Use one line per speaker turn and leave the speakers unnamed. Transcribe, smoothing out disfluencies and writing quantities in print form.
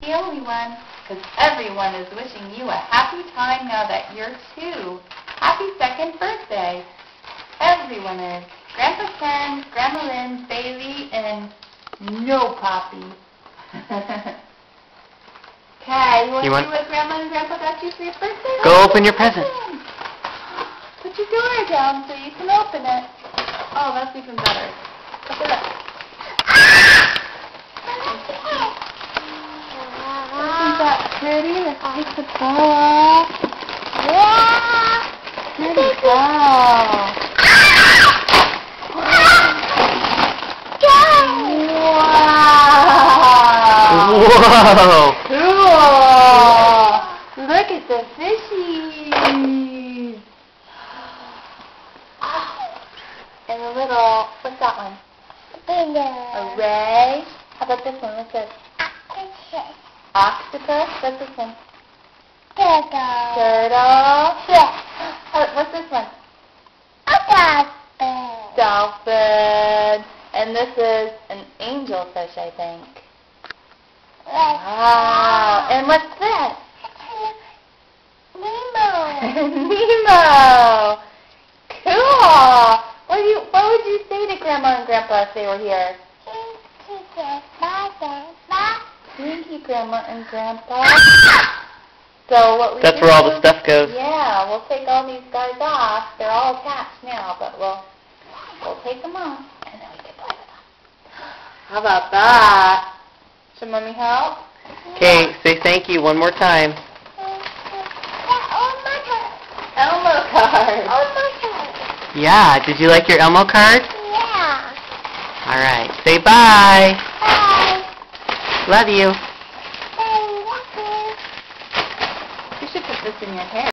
the only one, because everyone is wishing you a happy time now that you're 2. Happy 2nd birthday. Everyone is. Grandpa Ken, Grandma Lynn, Bailey, and no Poppy. Okay, you want to see what Grandma and Grandpa got you for your birthday?
Go open your present.
Put your door down so you can open it. Oh, that's even better. Open it. Isn't that pretty? Let's take the ball. Yeah! Pretty ball.
Whoa!
Cool! Look at the fishies! And a little, what's that one? A ray. How about this one? What's this? Octopus? What's this one? Turtle. What's this one? Dolphin. And this is an angelfish, I think. Wow. And what's this? Nemo. Cool. What would you say to Grandma and Grandpa if they were here? Thank you, Grandma and Grandpa. So what we
That's
do,
where all the stuff goes.
Yeah, we'll take all these guys off. They're all attached now, but we'll take them off, and then we can play with them. How about that? Should Mommy help?
Okay, say thank you one more time.
Elmo card.
Yeah, did you like your Elmo card?
Yeah.
All right, say bye.
Bye.
Love you.
Bye.
You should put this in your hair.